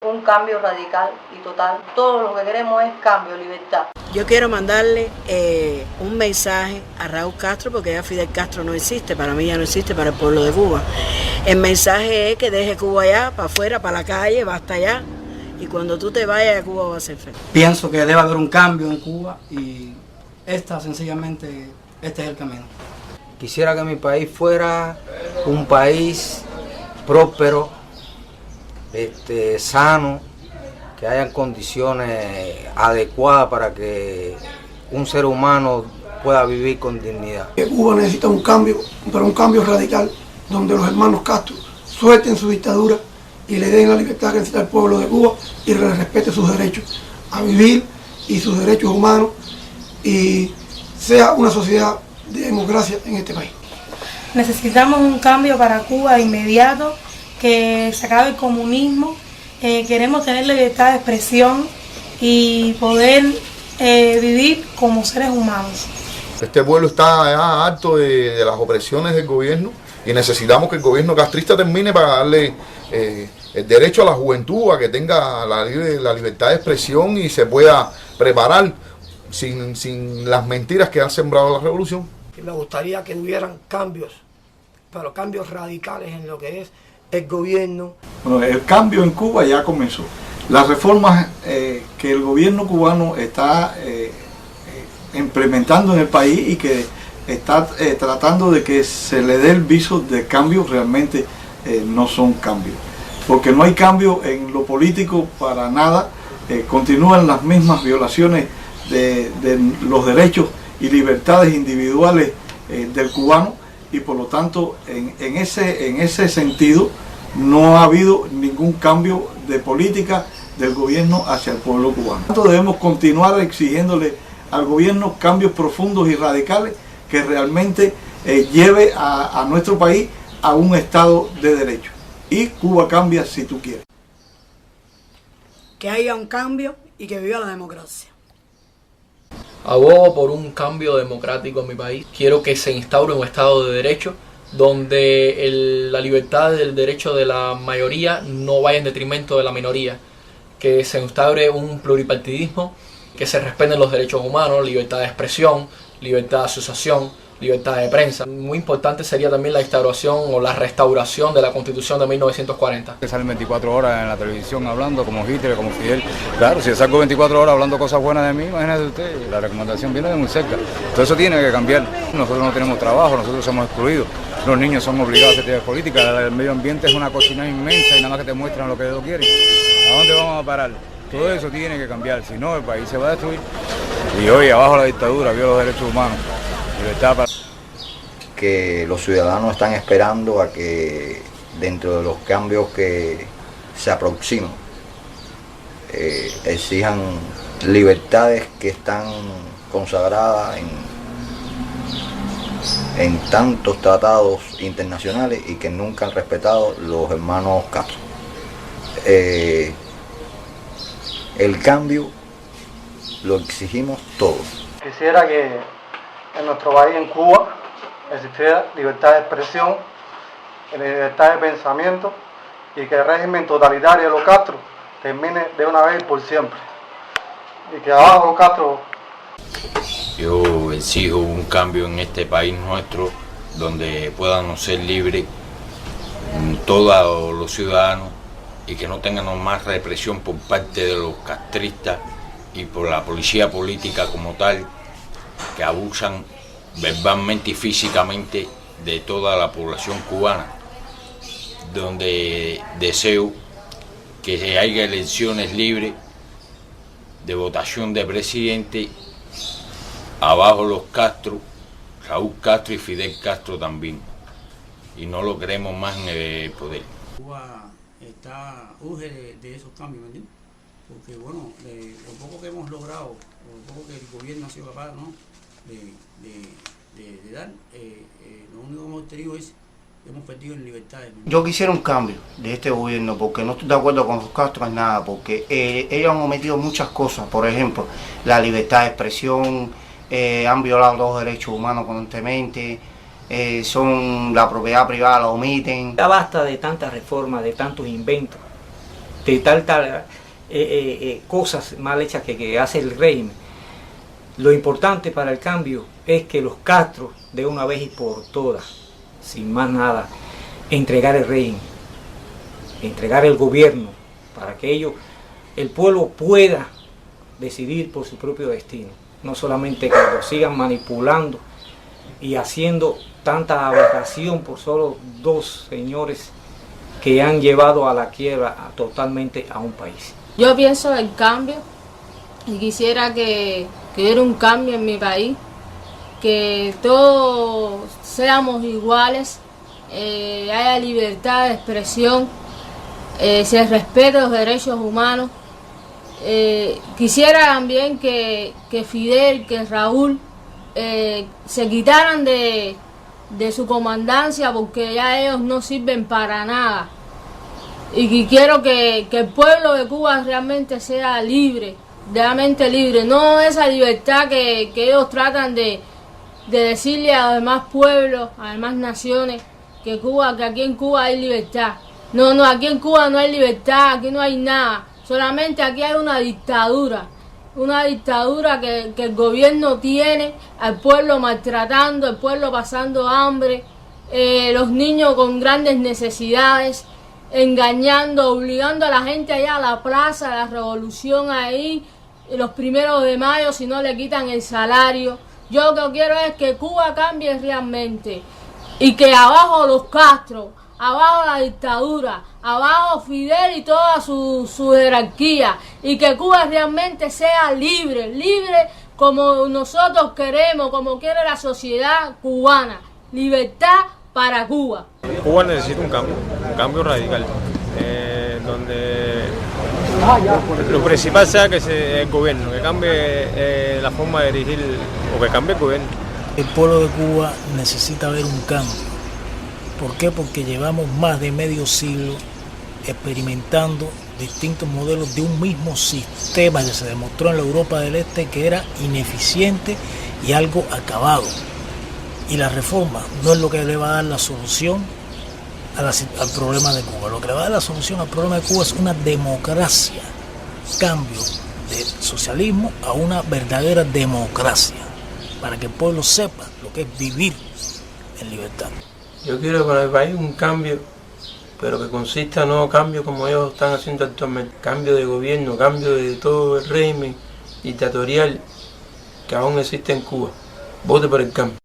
Un cambio radical y total. Todo lo que queremos es cambio, libertad. Yo quiero mandarle un mensaje a Raúl Castro, porque ya Fidel Castro no existe, para mí ya no existe, para el pueblo de Cuba. El mensaje es que deje Cuba allá, para afuera, para la calle, basta ya. Y cuando tú te vayas, Cuba va a ser feliz. Pienso que debe haber un cambio en Cuba y sencillamente, este es el camino. Quisiera que mi país fuera un país próspero, sano, que hayan condiciones adecuadas para que un ser humano pueda vivir con dignidad. Cuba necesita un cambio, pero un cambio radical, donde los hermanos Castro suelten su dictadura y le den la libertad que necesita el pueblo de Cuba y le respete sus derechos a vivir y sus derechos humanos, y sea una sociedad de democracia en este país. Necesitamos un cambio para Cuba de inmediato, que se acabe el comunismo. Queremos tener libertad de expresión y poder vivir como seres humanos. Este pueblo está ya harto de las opresiones del gobierno y necesitamos que el gobierno castrista termine para darle el derecho a la juventud a que tenga la libertad de expresión y se pueda preparar sin las mentiras que han sembrado la revolución. Y me gustaría que hubieran cambios, pero cambios radicales en lo que es el gobierno. Bueno, el cambio en Cuba ya comenzó. Las reformas que el gobierno cubano está implementando en el país y que está tratando de que se le dé el viso de cambio, realmente no son cambios. Porque no hay cambio en lo político para nada. Continúan las mismas violaciones de los derechos y libertades individuales del cubano, y por lo tanto en ese sentido no ha habido ningún cambio de política del gobierno hacia el pueblo cubano. Debemos continuar exigiéndole al gobierno cambios profundos y radicales que realmente lleve a nuestro país a un estado de derecho. Y Cuba cambia si tú quieres. Que haya un cambio y que viva la democracia. Abogo por un cambio democrático en mi país. Quiero que se instaure un Estado de Derecho donde la libertad del derecho de la mayoría no vaya en detrimento de la minoría. Que se instaure un pluripartidismo, que se respeten los derechos humanos, libertad de expresión, libertad de asociación, libertad de prensa. Muy importante sería también la instauración o la restauración de la Constitución de 1940. Que salen 24 horas en la televisión hablando como Hitler, como Fidel. Claro, si salgo 24 horas hablando cosas buenas de mí, imagínate usted, la recomendación viene de muy cerca. Todo eso tiene que cambiar. Nosotros no tenemos trabajo, nosotros somos excluidos. Los niños son obligados a hacer actividades políticas. El medio ambiente es una cocina inmensa y nada más que te muestran lo que ellos quieren. ¿A dónde vamos a parar? Todo eso tiene que cambiar, si no el país se va a destruir. Y hoy abajo la dictadura, viola los derechos humanos. Libertad para... Que los ciudadanos están esperando a que dentro de los cambios que se aproximan exijan libertades que están consagradas en tantos tratados internacionales y que nunca han respetado los hermanos Castro. El cambio lo exigimos todos. Quisiera que en nuestro país, en Cuba, existiera libertad de expresión, libertad de pensamiento, y que el régimen totalitario de los Castro termine de una vez y por siempre. Y que abajo los Castro. Yo exijo un cambio en este país nuestro, donde puedan ser libres todos los ciudadanos y que no tengan más represión por parte de los castristas y por la policía política como tal, que abusan verbalmente y físicamente de toda la población cubana, donde deseo que haya elecciones libres de votación de presidente, abajo los Castro, Raúl Castro y Fidel Castro también, y no lo queremos más en el poder. Cuba urge de esos cambios, ¿me entiendes? Porque bueno, lo poco que hemos logrado, lo poco que el gobierno ha sido capaz, ¿no?, de dar, lo único que hemos tenido es que hemos perdido en libertades. Yo quisiera un cambio de este gobierno, porque no estoy de acuerdo con los Castro en nada, porque ellos han omitido muchas cosas. Por ejemplo, la libertad de expresión, han violado los derechos humanos constantemente, son la propiedad privada la omiten. Ya basta de tantas reformas, de tantos inventos. cosas mal hechas que hace el régimen. Lo importante para el cambio es que los Castro, de una vez y por todas, sin más nada, entregar el régimen, entregar el gobierno, para que el pueblo pueda decidir por su propio destino. No solamente que lo sigan manipulando y haciendo tanta aberración por solo dos señores que han llevado a la quiebra totalmente a un país. Yo pienso en cambio y quisiera que hubiera un cambio en mi país, que todos seamos iguales, haya libertad de expresión, se respeten los derechos humanos. Quisiera también que Fidel, que Raúl se quitaran de su comandancia, porque ya ellos no sirven para nada. Y quiero que el pueblo de Cuba realmente sea libre, realmente libre, no esa libertad que ellos tratan de decirle a los demás pueblos, a las demás naciones, que aquí en Cuba hay libertad. No, aquí en Cuba no hay libertad, aquí no hay nada. Solamente aquí hay una dictadura que el gobierno tiene al pueblo maltratando, al pueblo pasando hambre, los niños con grandes necesidades, engañando, obligando a la gente allá a la plaza, a la revolución ahí, los 1 de mayo, si no le quitan el salario. Yo lo que quiero es que Cuba cambie realmente y que abajo los Castro, abajo la dictadura, abajo Fidel y toda su jerarquía, y que Cuba realmente sea libre como nosotros queremos, como quiere la sociedad cubana. Libertad para Cuba. Cuba necesita un cambio radical, donde lo principal sea que el gobierno, que cambie la forma de dirigir, o que cambie el gobierno. El pueblo de Cuba necesita ver un cambio. ¿Por qué? Porque llevamos más de medio siglo experimentando distintos modelos de un mismo sistema que se demostró en la Europa del Este que era ineficiente y algo acabado. Y la reforma no es lo que le va a dar la solución al problema de Cuba. Lo que le va a dar la solución al problema de Cuba es una democracia, cambio de socialismo a una verdadera democracia, para que el pueblo sepa lo que es vivir en libertad. Yo quiero para el país un cambio, pero que consista no cambio como ellos están haciendo actualmente, cambio de gobierno, cambio de todo el régimen dictatorial que aún existe en Cuba. Vote por el cambio.